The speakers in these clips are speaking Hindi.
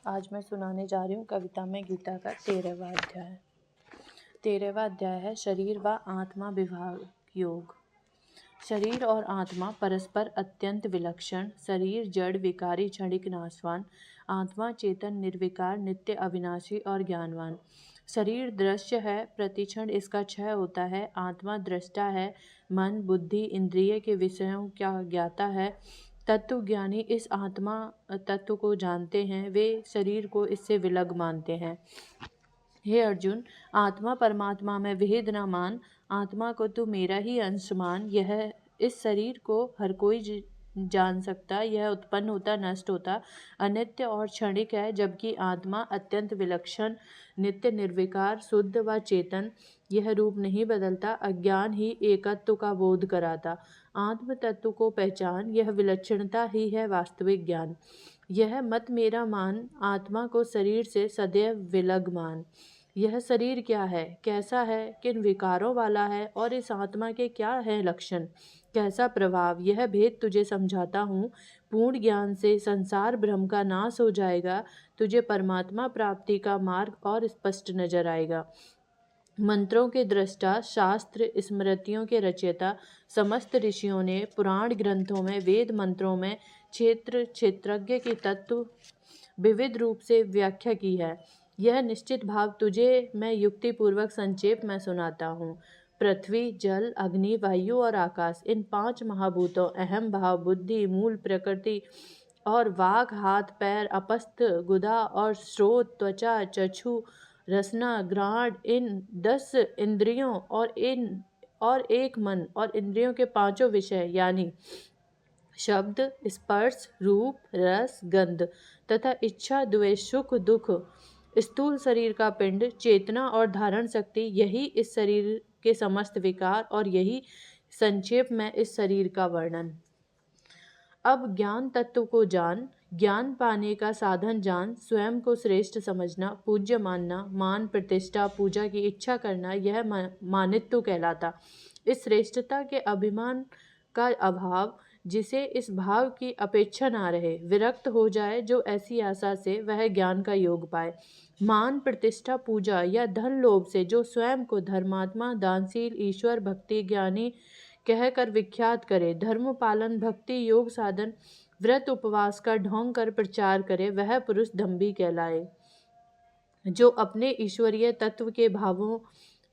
आज मैं सुनाने जा रही हूँ कविता में गीता का 13वां अध्याय। 13वां अध्याय है शरीर व आत्मा विभाग योग। शरीर और आत्मा परस्पर अत्यंत विलक्षण। शरीर जड़ विकारी क्षणिक नाशवान, आत्मा चेतन निर्विकार नित्य अविनाशी और ज्ञानवान। शरीर दृश्य है, प्रतिक्षण इसका क्षय होता है। आत्मा दृष्टा है, मन बुद्धि इंद्रिय के विषयों का ज्ञाता है। तत्व ज्ञानी इस आत्मा तत्व को जानते हैं, वे शरीर को इससे विलग मानते हैं। हे अर्जुन, आत्मा परमात्मा में विहित न मान, आत्मा को तू मेरा ही अंश मान। यह इस शरीर को हर कोई जान सकता, यह उत्पन्न होता नष्ट होता अनित्य और क्षणिक है, जबकि आत्मा अत्यंत विलक्षण नित्य निर्विकार शुद्ध व चेतन, यह रूप नहीं बदलता। अज्ञान ही एकत्व का बोध कराता, आत्म तत्व को पहचान, यह विलक्षणता ही है वास्तविक ज्ञान। यह मत मेरा मान, आत्मा को शरीर से सदैव विलग मान। यह शरीर क्या है, कैसा है, किन विकारों वाला है और इस आत्मा के क्या है लक्षण, कैसा प्रभाव, यह भेद तुझे समझाता हूँ। पूर्ण ज्ञान से संसार भ्रम का नाश हो जाएगा, तुझे परमात्मा प्राप्ति का मार्ग और स्पष्ट नजर आएगा। मंत्रों के दृष्टा, शास्त्र स्मृतियों के रचयिता, समस्त ऋषियों ने पुराण ग्रंथों में वेद मंत्रों में क्षेत्रज्ञ की तत्व विविध रूप से व्याख्या की है। यह निश्चित भाव तुझे मैं युक्ति पूर्वक संक्षेप में सुनाता हूँ। पृथ्वी जल अग्नि वायु और आकाश, इन 5 महाभूतों अहम भाव बुद्धि मूल प्रकृति और वाक हाथ पैर अपस्थ गुदा और स्रोत त्वचा चक्षु रसना घ्राण, इन 10 इंद्रियों और एक मन और इंद्रियों के 5 विषय यानी शब्द स्पर्श रूप रस गंध तथा इच्छा द्वेष सुख दुख, स्थूल शरीर का पिंड चेतना और धारण शक्ति, यही इस शरीर के समस्त विकार और यही संक्षेप में इस शरीर का वर्णन। अब ज्ञान तत्व को जान, ज्ञान पाने का साधन जान, स्वयं को श्रेष्ठ समझना, पूज्य मानना, मान प्रतिष्ठा पूजा की इच्छा करना, यह मानित्व कहलाता। इस श्रेष्ठता के अभिमान का अभाव, जिसे इस भाव की अपेक्षा ना रहे, विरक्त हो जाए जो ऐसी आशा से, वह ज्ञान का योग पाए। मान प्रतिष्ठा पूजा या धन लोभ से जो स्वयं को धर्मात्मा दानशील ईश्वर भक्ति ज्ञानी कहकर विख्यात करे, धर्म पालन भक्ति योग साधन व्रत उपवास का ढोंग कर प्रचार करे, वह पुरुष दंभी कहलाए। जो अपने ईश्वरीय तत्व के भावों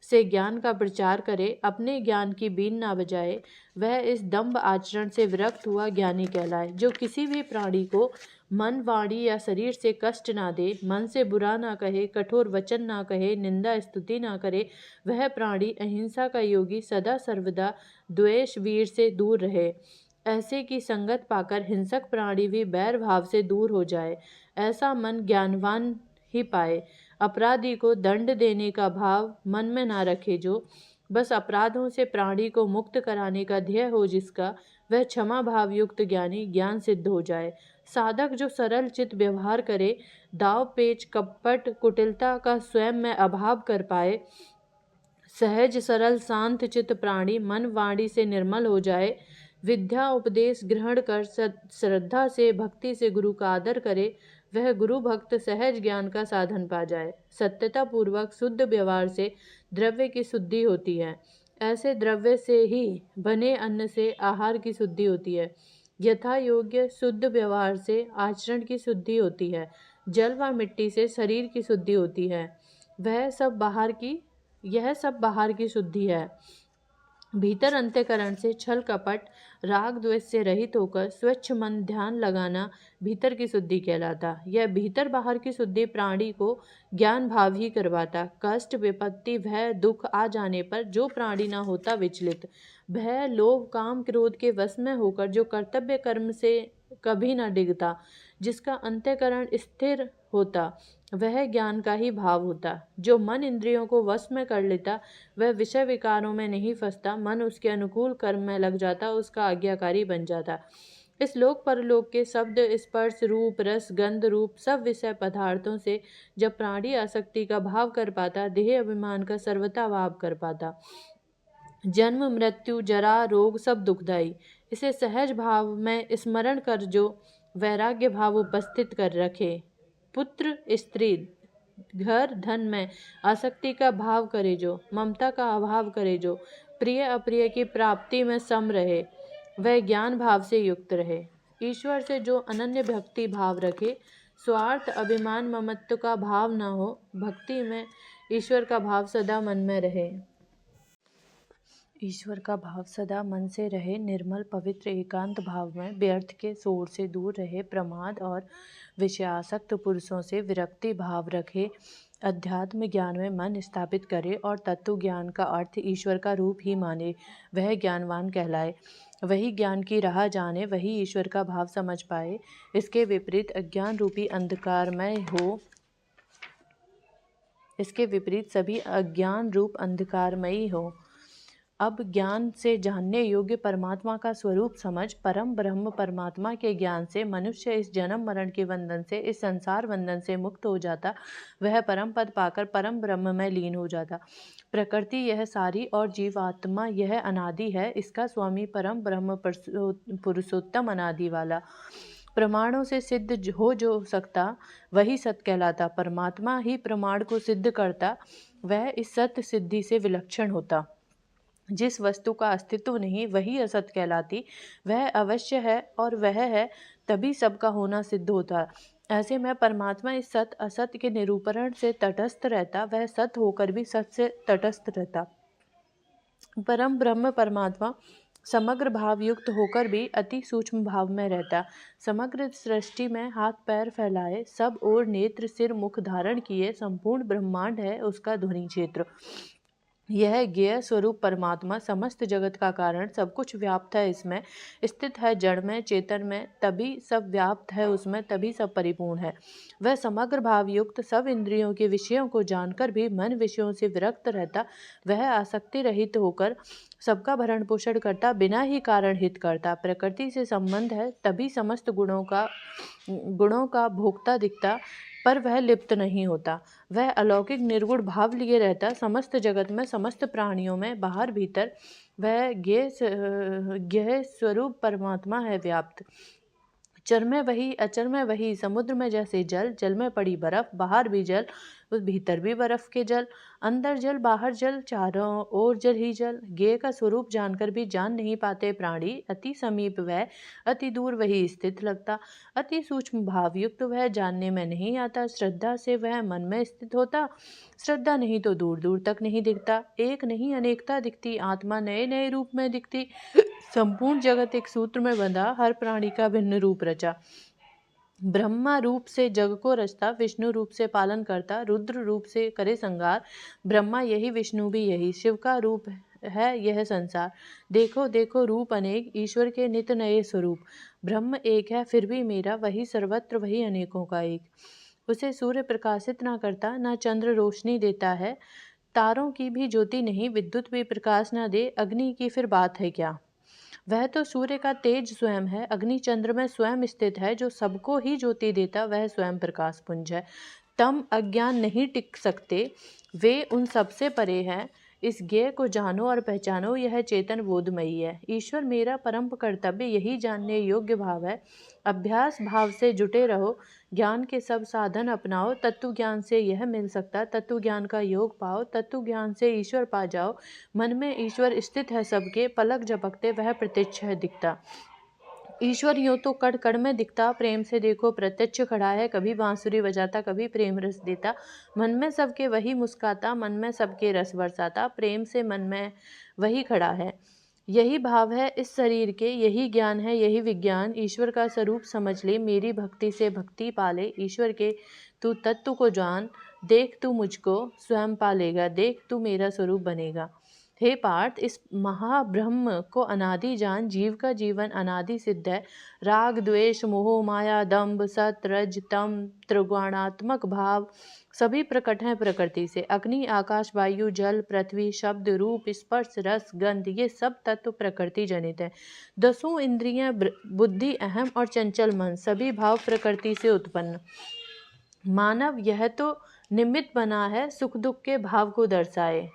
से ज्ञान का प्रचार करे, अपने ज्ञान की बीन ना बजाए, वह इस दंभ आचरण से विरक्त हुआ ज्ञानी कहलाए। जो किसी भी प्राणी को मन वाणी या शरीर से कष्ट ना दे, मन से बुरा ना कहे, कठोर वचन ना कहे, निंदा स्तुति ना करे, वह प्राणी अहिंसा का योगी सदा सर्वदा द्वेष वीर से दूर रहे। ऐसे की संगत पाकर हिंसक प्राणी भी बैर भाव से दूर हो जाए, ऐसा मन ज्ञानवान ही पाए। अपराधी को दंड देने का भाव मन में ना रखे, जो बस अपराधों से प्राणी को मुक्त कराने का ध्येय हो जिसका, वह क्षमा भाव युक्त ज्ञानी ज्ञान सिद्ध हो जाए। साधक जो सरल चित व्यवहार करे, दाव पेच कपट कुटिलता का स्वयं में अभाव कर पाए, सहज सरल शांत चित प्राणी मन वाणी से निर्मल हो जाए, विद्या उपदेश ग्रहण कर श्रद्धा से भक्ति से गुरु का आदर करे, वह गुरु भक्त सहज ज्ञान का साधन पा जाए। सत्यता पूर्वक शुद्ध व्यवहार से द्रव्य की शुद्धि होती है, ऐसे द्रव्य से ही बने अन्न से आहार की शुद्धि होती है। यथा योग्य शुद्ध व्यवहार से आचरण की शुद्धि होती है, जल व मिट्टी से शरीर की शुद्धि होती है, यह सब बाहर की शुद्धि है। भीतर अंतःकरण से छल कपट राग द्वेष से रहित होकर स्वच्छ मन ध्यान लगाना भीतर की शुद्धि कहलाता। यह भीतर बाहर की शुद्धि प्राणी को ज्ञान भाव ही करवाता। कष्ट विपत्ति भय दुख आ जाने पर जो प्राणी न होता विचलित, भय लोभ काम क्रोध के वश में होकर जो कर्तव्य कर्म से कभी न डिगता, जिसका अंतःकरण स्थिर होता, वह ज्ञान का ही भाव होता। जो मन इंद्रियों को वश में कर लेता, वह विषय विकारों में नहीं फंसता, मन उसके अनुकूल कर्म में लग जाता, उसका आज्ञाकारी बन जाता। इस लोक परलोक के शब्द स्पर्श रूप रस गंध रूप सब विषय पदार्थों से जब प्राणी आसक्ति का भाव कर पाता, देह अभिमान का सर्वथा भाव कर पाता, जन्म मृत्यु जरा रोग सब दुखदायी, इसे सहज भाव में स्मरण कर जो वैराग्य भाव उपस्थित कर रखे, पुत्र स्त्री घर धन में आसक्ति का भाव करे जो, ममता का अभाव करे जो, प्रिय अप्रिय की प्राप्ति में सम रहे, वह ज्ञान भाव से युक्त रहे। ईश्वर से जो अनन्य भक्ति भाव रखे, स्वार्थ अभिमान ममत्व का भाव न हो, भक्ति में ईश्वर का भाव सदा मन में रहे। ईश्वर का भाव सदा मन से रहे, निर्मल पवित्र एकांत भाव में व्यर्थ के शोर से दूर रहे, प्रमाद और विषयासक्त पुरुषों से विरक्ति भाव रखे, अध्यात्म ज्ञान में मन स्थापित करे और तत्व ज्ञान का अर्थ ईश्वर का रूप ही माने, वह ज्ञानवान कहलाए। वही ज्ञान की राह जाने, वही ईश्वर का भाव समझ पाए। इसके विपरीत अज्ञान रूपी अंधकारमय हो, इसके विपरीत सभी अज्ञान रूप अंधकारमयी हो। अब ज्ञान से जानने योग्य परमात्मा का स्वरूप समझ, परम ब्रह्म परमात्मा के ज्ञान से मनुष्य इस जन्म मरण के बंधन से, इस संसार बंधन से मुक्त हो जाता, वह परम पद पाकर परम ब्रह्म में लीन हो जाता। प्रकृति यह सारी और जीवात्मा यह अनादि है, इसका स्वामी परम ब्रह्म पुरुषोत्तम अनादि वाला। प्रमाणों से सिद्ध हो जो सकता वही सत्य कहलाता, परमात्मा ही प्रमाण को सिद्ध करता, वह इस सत्य सिद्धि से विलक्षण होता। जिस वस्तु का अस्तित्व नहीं वही असत कहलाती, वह अवश्य है और वह है, तभी सबका होना सिद्ध होता। ऐसे में परमात्मा इस सत असत के निरूपण से तटस्थ रहता, वह सत होकर भी सत से तटस्थ रहता। परम ब्रह्म परमात्मा समग्र भाव युक्त होकर भी अति सूक्ष्म भाव में रहता। समग्र सृष्टि में हाथ पैर फैलाए, सब ओर नेत्र सिर मुख धारण किए, संपूर्ण ब्रह्मांड है उसका ध्वनि क्षेत्र। यह ज्ञेय स्वरूप परमात्मा समस्त जगत का कारण, सब कुछ व्याप्त है इसमें, स्थित है जड़ में चेतन में, तभी सब व्याप्त है उसमें, तभी सब परिपूर्ण है। वह समग्र भाव युक्त, सब इंद्रियों के विषयों को जानकर भी मन विषयों से विरक्त रहता, वह आसक्ति रहित होकर सबका भरण पोषण करता, बिना ही कारण हित करता। प्रकृति से संबंध है, तभी समस्त गुणों का भोक्ता दिखता, पर वह लिप्त नहीं होता। वह अलौकिक निर्गुण भाव लिए रहता, समस्त जगत में समस्त प्राणियों में बाहर भीतर वह ज्ञेय स्वरूप परमात्मा है व्याप्त। चर में वही अचर में वही, समुद्र में जैसे जल, जल में पड़ी बर्फ, बाहर भी जल, उस भीतर भी बर्फ के जल, अंदर जल बाहर जल, चारों ओर जल ही जल। ज्ञेय का स्वरूप जानकर भी जान नहीं पाते प्राणी, अति समीप वह अति दूर वही स्थित लगता, अति सूक्ष्म भाव युक्त वह जानने में नहीं आता। श्रद्धा से वह मन में स्थित होता, श्रद्धा नहीं तो दूर दूर तक नहीं दिखता। एक नहीं अनेकता दिखती, आत्मा नए नए रूप में दिखती, संपूर्ण जगत एक सूत्र में बंधा, हर प्राणी का भिन्न रूप रचा। ब्रह्मा रूप से जग को रचता, विष्णु रूप से पालन करता, रुद्र रूप से करे संगार, ब्रह्मा यही विष्णु भी यही, शिव का रूप है यह संसार। देखो देखो रूप अनेक, ईश्वर के नित नए स्वरूप, ब्रह्म एक है फिर भी मेरा, वही सर्वत्र वही अनेकों का एक। उसे सूर्य प्रकाशित ना करता, ना चंद्र रोशनी देता है, तारों की भी ज्योति नहीं, विद्युत भी प्रकाश ना दे, अग्नि की फिर बात है क्या। वह तो सूर्य का तेज स्वयं है, अग्नि चंद्र में स्वयं स्थित है, जो सबको ही ज्योति देता वह स्वयं प्रकाश पुंज है। तम अज्ञान नहीं टिक सकते, वे उन सबसे परे हैं। इस ज्ञेय को जानो और पहचानो, यह चेतन बोधमयी है। ईश्वर मेरा परम कर्तव्य यही जानने योग्य भाव है। अभ्यास भाव से जुटे रहो, ज्ञान के सब साधन अपनाओ, तत्व ज्ञान से यह मिल सकता, तत्व ज्ञान का योग पाओ, तत्व ज्ञान से ईश्वर पा जाओ। मन में ईश्वर स्थित है सबके, पलक झपकते वह प्रत्यक्ष है दिखता। ईश्वर यूँ तो कण कण में दिखता, प्रेम से देखो प्रत्यक्ष खड़ा है, कभी बांसुरी बजाता कभी प्रेम रस देता, मन में सबके वही मुस्काता, मन में सबके रस बरसाता, प्रेम से मन में वही खड़ा है। यही भाव है इस शरीर के, यही ज्ञान है यही विज्ञान, ईश्वर का स्वरूप समझ ले, मेरी भक्ति से भक्ति पाले, ईश्वर के तू तत्व को जान, देख तू मुझको स्वयं पालेगा, देख तू मेरा स्वरूप बनेगा। हे पार्थ, इस महाब्रह्म को अनादि जान, जीव का जीवन अनादि सिद्ध है। राग द्वेष मोह माया दंभ सत रज तम त्रिगुणात्मक भाव सभी प्रकट हैं प्रकृति से। अग्नि आकाश वायु जल पृथ्वी शब्द रूप स्पर्श रस गंध, ये सब तत्व प्रकृति जनित है। दसों इंद्रियां बुद्धि अहम और चंचल मन, सभी भाव प्रकृति से उत्पन्न। मानव यह तो निमित्त बना है सुख दुख के भाव को दर्शाए।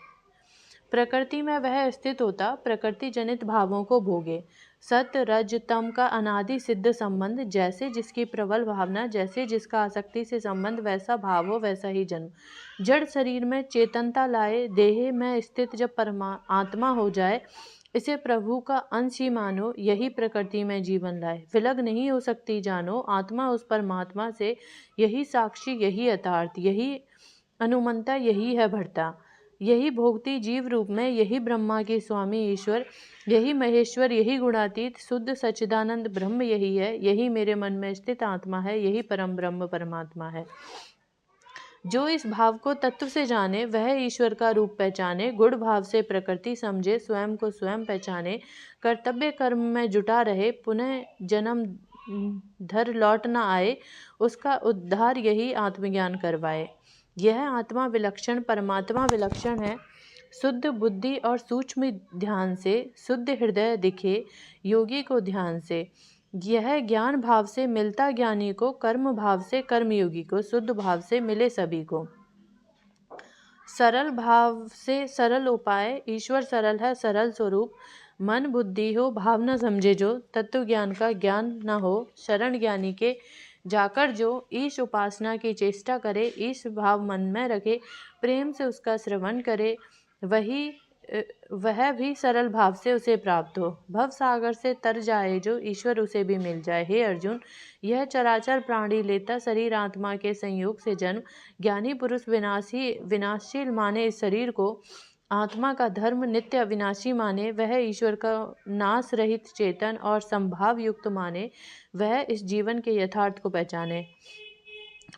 प्रकृति में वह स्थित होता, प्रकृति जनित भावों को भोगे। सत रज तम का अनादि सिद्ध संबंध, जैसे जिसकी प्रबल भावना, जैसे जिसका आसक्ति से संबंध, वैसा भाव हो वैसा ही जन्म। जड़ शरीर में चेतनता लाए, देह में स्थित जब आत्मा हो जाए, इसे प्रभु का अंश ही मानो, यही प्रकृति में जीवन लाए। विलग नहीं हो सकती जानो आत्मा उस परमात्मा से, यही साक्षी यही यथार्थ, यही अनुमंता यही है भरता, यही भोगती जीव रूप में, यही ब्रह्मा के स्वामी ईश्वर, यही महेश्वर, यही गुणातीत शुद्ध सच्चिदानंद ब्रह्म यही है, यही मेरे मन में स्थित आत्मा है, यही परम ब्रह्म परमात्मा है। जो इस भाव को तत्व से जाने, वह ईश्वर का रूप पहचाने, गुण भाव से प्रकृति समझे, स्वयं को स्वयं पहचाने, कर्तव्य कर्म में जुटा रहे, पुनः जन्म धर लौट न आए, उसका उद्धार यही आत्मज्ञान करवाए। यह आत्मा विलक्षण परमात्मा विलक्षण है, शुद्ध बुद्धि और सूक्ष्म ध्यान से, शुद्ध हृदय दिखे योगी को ध्यान से। यह ज्ञान भाव से मिलता ज्ञानी को, कर्म भाव से कर्मयोगी को, शुद्ध भाव से मिले सभी को। सरल भाव से सरल उपाय, ईश्वर सरल है सरल स्वरूप, मन बुद्धि हो भाव न समझे जो, तत्व ज्ञान का ज्ञान न हो, शरण ज्ञानी के जाकर जो, ईश उपासना की चेष्टा करे, ईश भाव मन में रखे, प्रेम से उसका श्रवण करे, वह भी सरल भाव से उसे प्राप्त हो। भव सागर से तर जाए जो, ईश्वर उसे भी मिल जाए। हे अर्जुन, यह चराचर प्राणी लेता शरीर आत्मा के संयोग से जन्म, ज्ञानी पुरुष विनाशील माने इस शरीर को, आत्मा का धर्म नित्य अविनाशी माने, वह ईश्वर का नाश रहित चेतन और संभाव युक्त माने, वह इस जीवन के यथार्थ को पहचाने।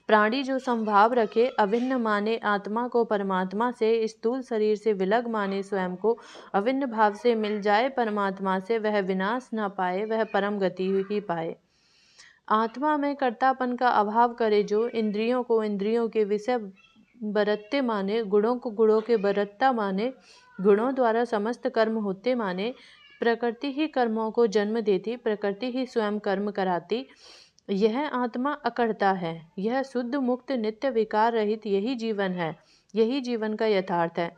प्राणी जो संभाव रखे, अभिन्न माने आत्मा को परमात्मा से, स्थूल शरीर से विलग माने स्वयं को, अभिन्न भाव से मिल जाए परमात्मा से, वह विनाश न पाए, वह परम गति ही पाए। आत्मा में कर्तापन का अभाव करे जो, इंद्रियों को इंद्रियों के विषय बरतते माने, गुणों को गुणों के बरतता माने, गुणों द्वारा समस्त कर्म होते माने, प्रकृति ही कर्मों को जन्म देती, प्रकृति ही स्वयं कर्म कराती, यह आत्मा अकर्ता है, यह शुद्ध मुक्त नित्य विकार रहित यही जीवन है, यही जीवन का यथार्थ है।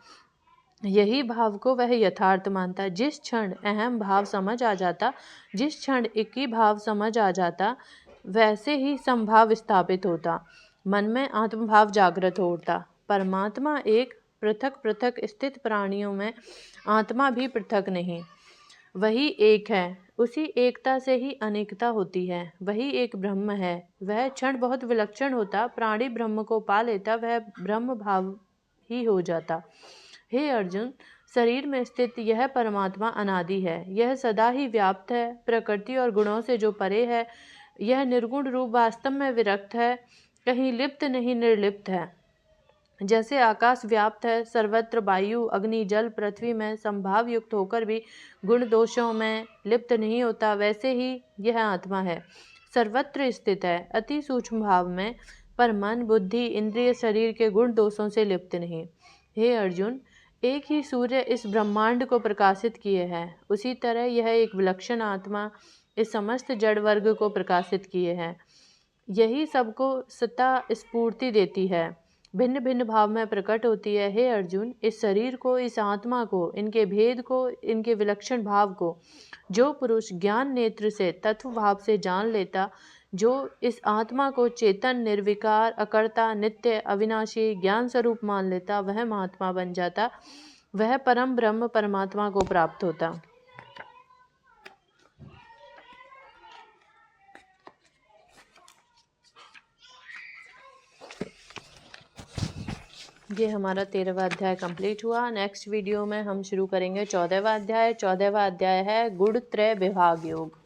यही भाव को वह यथार्थ मानता। जिस क्षण अहम भाव समझ आ जाता, जिस क्षण एक ही भाव समझ आ जाता, वैसे ही संभाव स्थापित होता, मन में आत्मभाव जागृत होता। परमात्मा एक, पृथक पृथक स्थित प्राणियों में आत्मा भी पृथक नहीं, वही एक है, उसी एकता से ही अनेकता होती है, वही एक ब्रह्म है। वह क्षण बहुत विलक्षण होता, प्राणी ब्रह्म को पा लेता, वह ब्रह्म भाव ही हो जाता। हे अर्जुन, शरीर में स्थित यह परमात्मा अनादि है, यह सदा ही व्याप्त है, प्रकृति और गुणों से जो परे है, यह निर्गुण रूप वास्तव में विरक्त है, कहीं लिप्त नहीं निर्लिप्त है। जैसे आकाश व्याप्त है, सर्वत्र वायु अग्नि जल पृथ्वी में संभाव युक्त होकर भी गुण दोषों में लिप्त नहीं होता, वैसे ही यह आत्मा है, सर्वत्र स्थित है, अति सूक्ष्म भाव में, पर मन बुद्धि इंद्रिय शरीर के गुण दोषों से लिप्त नहीं। हे अर्जुन, एक ही सूर्य इस ब्रह्मांड को प्रकाशित किए है, उसी तरह यह एक विलक्षण आत्मा इस समस्त जड़ वर्ग को प्रकाशित किए है, यही सबको सत्ता स्फूर्ति देती है, भिन्न भिन्न भाव में प्रकट होती है। हे अर्जुन, इस शरीर को, इस आत्मा को, इनके भेद को, इनके विलक्षण भाव को जो पुरुष ज्ञान नेत्र से तत्व भाव से जान लेता, जो इस आत्मा को चेतन निर्विकार अकर्ता नित्य अविनाशी ज्ञान स्वरूप मान लेता, वह महात्मा बन जाता, वह परम ब्रह्म परमात्मा को प्राप्त होता। ये हमारा 13वां अध्याय कंप्लीट हुआ। नेक्स्ट वीडियो में हम शुरू करेंगे 14वां अध्याय। 14वां अध्याय है गुण त्रय विभाग योग।